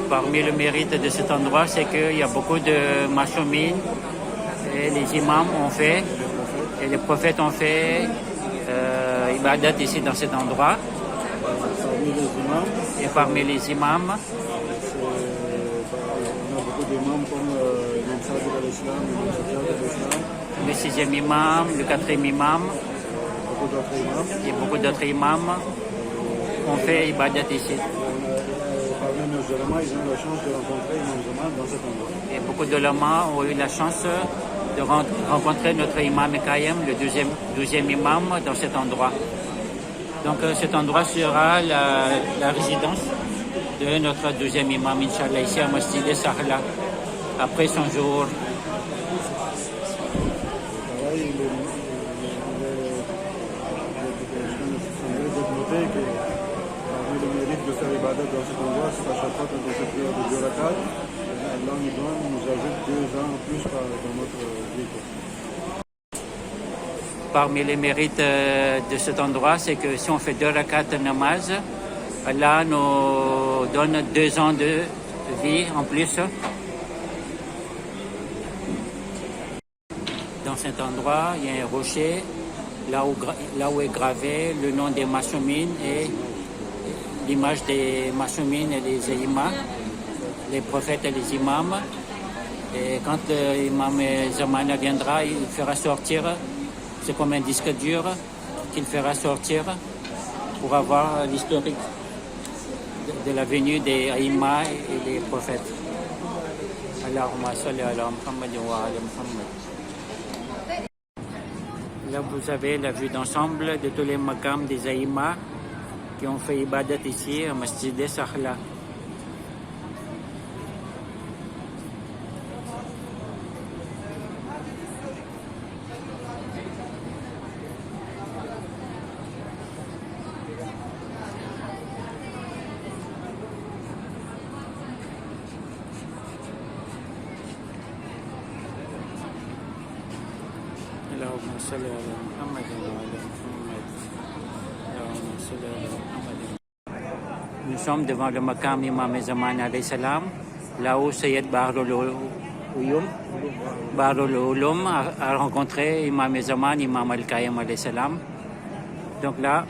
Parmi le mérite de cet endroit, c'est qu'il y a beaucoup de machoumines et les imams ont fait, et les prophètes ont fait ibadat ici dans cet endroit. Et parmi les imams, on a beaucoup d'imams comme l'imam Sadiq al-Islam, l'imam Sajjad al-Islam, le 6e imam, le 4e imam beaucoup d'autres imams. et beaucoup d'autres imams ont fait ibadat ici. Parmi nos ulama, ils ont eu la chance de rencontrer Imam Zaman dans cet endroit. Et beaucoup de lamas ont eu la chance de rencontrer notre imam Kayem, le 12e imam, dans cet endroit. Donc cet endroit sera la résidence de notre 12e imam, Inch'Allah, ici à Masjid Sahla, après son jour. Pareil, je voudrais noter que parmi le mérite de faire ibadat dans cet endroit, c'est à chaque fois quand on fait prière de 2 rakat, Allah nous ajoute 2 ans en plus dans notre vie. Parmi les mérites de cet endroit, c'est que si on fait 2 rakats namaz, Allah nous donne 2 ans de vie en plus. Dans cet endroit, il y a un rocher, là où est gravé le nom des machoumines et l'image des machoumines et des imams, les prophètes et les imams. Et quand l'imam Zamana viendra, il fera sortir, c'est comme un disque dur qu'il fera sortir pour avoir l'historique de la venue des Aïma et des prophètes. Allahumma salli ala Muhammad wa ala Muhammad. Là, vous avez la vue d'ensemble de tous les makams des Aïma qui ont fait ibadat ici à Masjid Sahla. اللهم صل على محمد وعلى محمد. اللهم صل على محمد. Nous sommes devant le maqam Imam Zaman alayhi salam, là où Sayyid Bahrul Ulum a rencontré Imam Zaman, Imam Al-Qayyim alayhi salam. Donc là,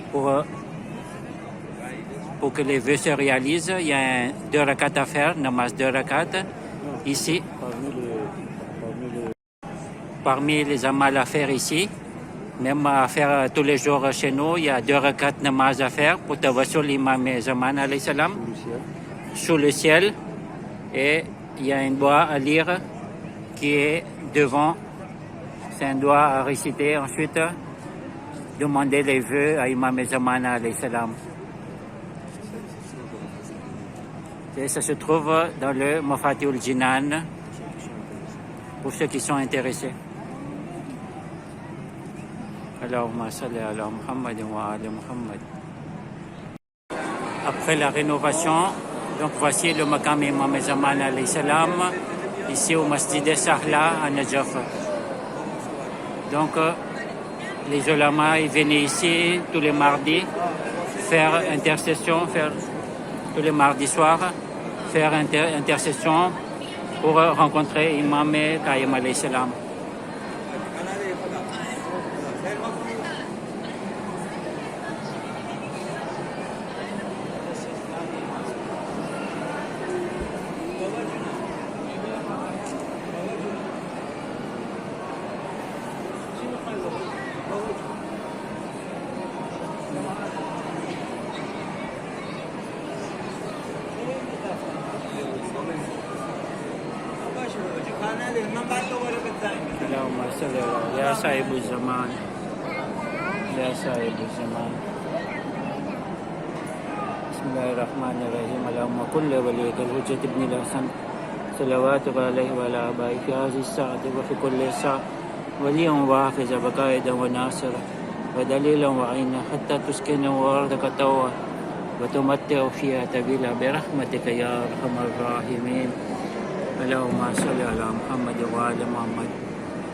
pour que les vœux se réalisent, il y a 2 rakats à faire, namaz 2 rakats. Ici, parmi les amal à faire ici, même à faire tous les jours chez nous, il y a 2 rakats namaz à faire pour tawassul l'imam Zaman alayhi salam sous le ciel. Et il y a un doigt à lire qui est devant. C'est un doigt à réciter. Ensuite, demander les vœux à Imam Zaman alayhi salam. Et ça se trouve dans le Mafatihul Jinan pour ceux qui sont intéressés. Allahumma salli ala Muhammad wa ala Muhammad. Après la rénovation, donc voici le maqam Imam Zaman alayhi salam ici au Masjid Sahla à Najaf. Donc les ulama ils venaient ici tous les mardis faire intercession, tous les mardis soirs faire intercession pour rencontrer Imam Qayyim alayhi salam. اللهم صل يا صاحب الزمان يا صاحب الزمان. بسم الله الرحمن الرحيم. اللهم كل وليك الحجة ابن الحسن صلواتك عليه وعلى آبائه في هذه الساعة وفي كل ساعة وليا وحافظا وقائدا وناصرا ودليلا وعينا حتى تسكنه أرضك طوعا وتمتع فيها طويلا برحمتك يا أرحم الراحمين. اللهم صل على Muhammad wa ala Muhammad.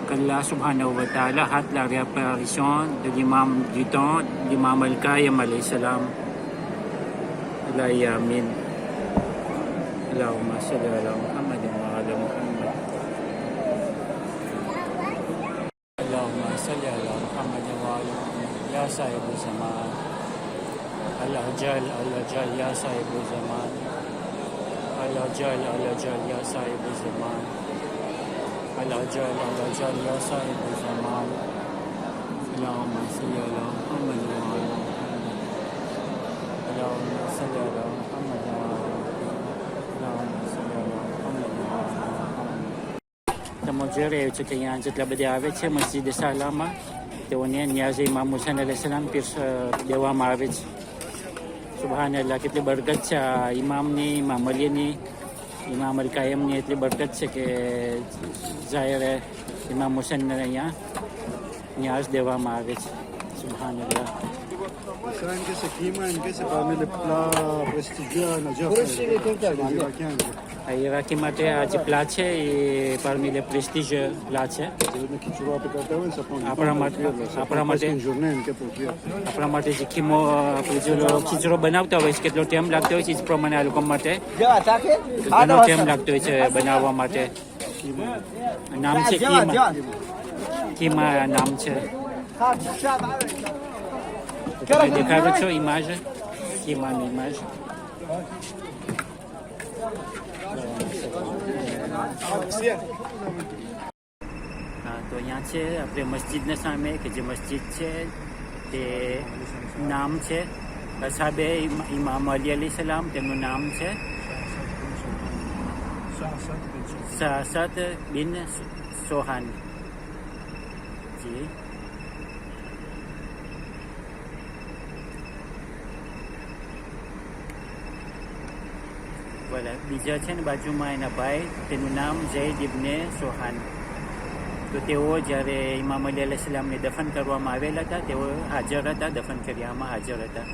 Qu'Allah subhanahu wa ta'ala hâte la réapparition de l'imam du temps, l'imam Al-Qayyim alayhi salam. Amin. اللهم صل على محمد وعلى محمد. اللهم صل على محمد وعلى محمد. يا صاحب الزمان الأجل الأجل يا صاحب الزمان الأجل الأجل يا صاحب الزمان الأجل الأجل يا صاحب الزمان. اللهم صل على محمد وعلى محمد. اللهم صل على محمد وعلى Temujure ucapkan yang setelah berdiavet saya Masjid Salama teonia niaz Imam Musa alaihi salam pir dewa mavet. Subhanallah kitli berkat sa imam ni Imam Ali ni Imam Al-Qayyim ni kitli berkat sa ke zahir Imam Musa ya niaz dewa mavet. Subhanallah. Ça, इनके कीमा इनके से parmi les plats prestigieux à Najaf. Les Irakiens. Iraki mate azi place e parmi les prestigieux place. Kichura pe care te-au, ça prend Apra mate une journée इनके pour cuire. Apra mate si kimo pujolo kichuro बनावता है इसके लो टाइम लगता है इस प्रमाणे आलू कम मटे दोनों टाइम लगता है बनावा मटे नाम से कीमा नाम से देखा बच्चों इमेज कीमा इमेज તો અહીંયા છે આપણે મસ્જિદના સામે કે જે મસ્જિદ છે તે નામ છે અસાબે ઇમામ અલી અલી સલામ તેમનું નામ છે સાસત બિન સોહાન જી voilà બીજા છે ને બાજુમાં એના ભાઈ તેનું નામ ઝૈદ ઇબ્ને સોહાન. તો તેઓ જ્યારે ઇમામ અલી અલૈહિ સલામને દફન કરવામાં આવેલા હતા તેઓ હાજર હતા, દફન કર્યામાં હાજર હતા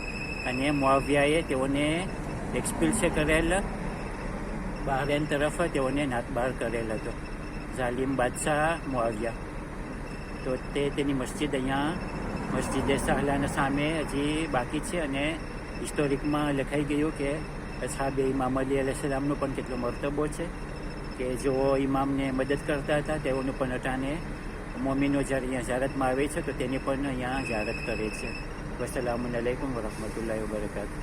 અને મુઆવિયાએ તેઓને એક્સપિલ્સે કરેલ બહરેન તરફ તેઓને નાતબાર કરેલ હતો ઝાલિમ બાદશાહ મુઆવિયા. તો તેની મસ્જિદ અહીંયા મસ્જિદે સાહલાના સામે હજી બાકી છે અને હિસ્ટોરિકમાં લખાઈ ગયું કે અસહાબે ઇમામ અલી અલૈહિ સલામનો પણ કેટલો મર્તબો છે કે જો ઇમામને મદદ કરતા હતા તેઓનું પણ અટાણે મોમીનો જ્યારે અહીંયા ઝારતમાં આવે છે તો તેની પણ અહીંયા ઝારત કરે છે. વસલામુ અલૈકુમ વરહમતુલ્લાહિ વબરકાતુહ.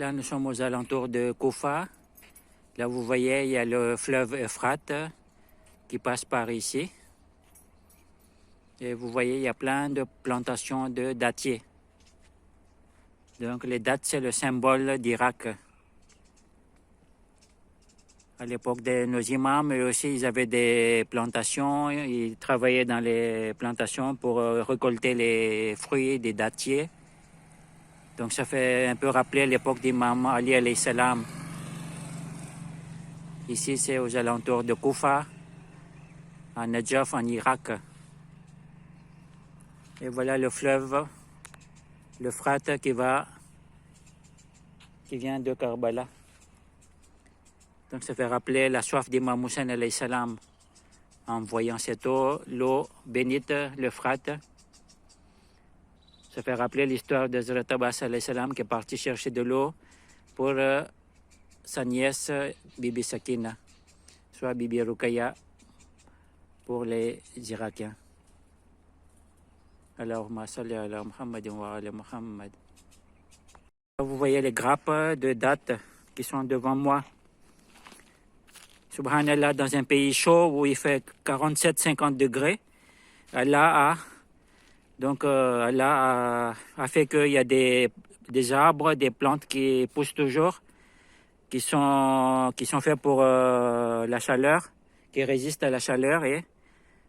Là, nous sommes aux alentours de Koufa. Là, vous voyez, il y a le fleuve Euphrate qui passe par ici. Et vous voyez, il y a plein de plantations de dattiers. Donc, les dattes, c'est le symbole d'Irak. À l'époque de nos imams, eux aussi, ils avaient des plantations. Ils travaillaient dans les plantations pour récolter les fruits des dattiers. Donc, ça fait un peu rappeler l'époque d'Imam Ali alayhi salam. Ici, c'est aux alentours de Koufa, à Najaf, en Irak. Et voilà le fleuve, l'Euphrate qui vient de Karbala. Donc ça fait rappeler la soif d'Imam Moussa alayhi salam en voyant cette eau, l'eau bénite, l'Euphrate. Ça fait rappeler l'histoire de Hazrat Abbas alayhi salam qui est parti chercher de l'eau pour sa nièce Bibi Sakina, soit Bibi Rukaya pour les Irakiens. Allahumma salli ala Muhammad wa ala Muhammad. Vous voyez les grappes de dattes qui sont devant moi. Subhanallah, dans un pays chaud où il fait 47-50 degrés, Allah a fait qu'il y a des arbres, des plantes qui poussent toujours, qui sont faits pour la chaleur, qui résistent à la chaleur et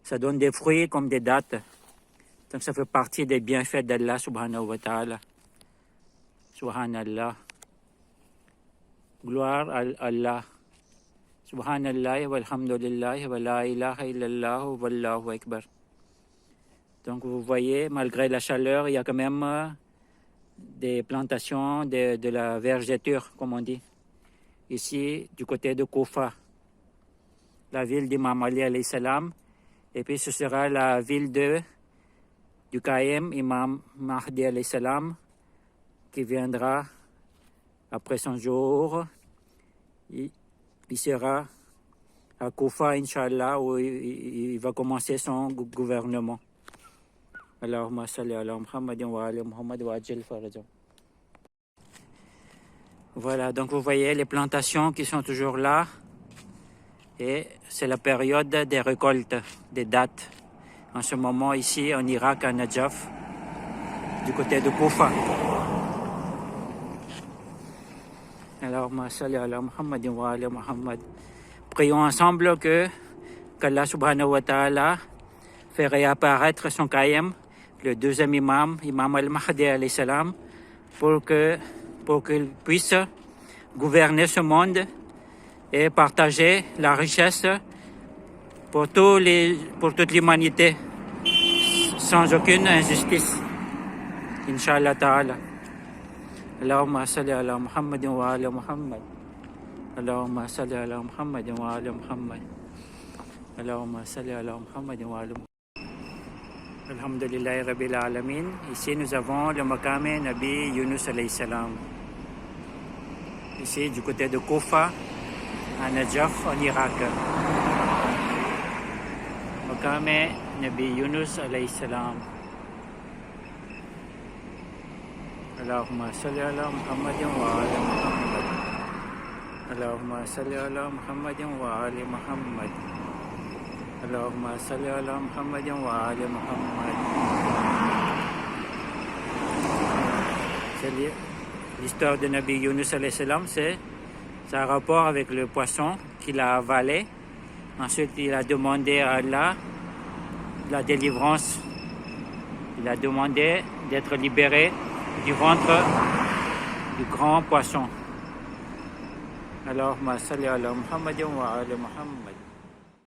ça donne des fruits comme des dattes. Donc ça fait partie des bienfaits d'Allah subhanahu wa ta'ala. Subhanallah. Gloire à Allah. Subhanallah walhamdulillah wa la ilaha illallah wallahu akbar. Donc vous voyez, malgré la chaleur, il y a quand même des plantations de la vergéture, comme on dit. Ici, du côté de Koufa, la ville d'Imam Ali alayhi salam. Et puis ce sera la ville du Qaïm, Imam Mahdi alayhi salam, qui viendra après 100 jours, il sera à Koufa, Inch'Allah, où il va commencer son gouvernement. Allahumma salli ala Muhammadin wa ala Muhammad wa ajil farajah. Voilà, donc vous voyez les plantations qui sont toujours là. Et c'est la période des récoltes, des dattes. En ce moment ici en Irak, à Najaf, du côté de Koufa. Alors, salli ala Muhammadin wa ala Muhammad. Prions ensemble qu'Allah subhanahu wa ta'ala fait réapparaître son qaïm, le deuxième imam, Imam al-Mahdi alayhi salam, pour qu'il puisse gouverner ce monde et partager la richesse pour toute l'humanité, sans aucune injustice. Inch'Allah ta'ala. Allahumma salli ala Muhammadin wa ala Muhammad. Allahumma salli ala Muhammadin wa ala Muhammad. Allahumma salli ala Muhammadin wa ala Muhammad. Alhamdulillahi Rabbil Alamin. Ici, nous avons le Maqam Nabi Yunus alayhi salam. Ici, du côté de Koufa, à Najaf, en Irak. Maqam Nabi Yunus alayhi salam. Allahumma salli ala Muhammadin wa ala Muhammad. Allahumma salli ala Muhammadin wa ala Muhammad. Allahumma salli ala Muhammadin wa ala Muhammad. L'histoire de Nabi Yunus alayhi salam, ça a rapport avec le poisson qu'il a avalé. Ensuite, il a demandé à Allah la délivrance. Il a demandé d'être libéré du ventre du grand poisson. Allahumma salli ala Muhammadin wa ala Muhammad.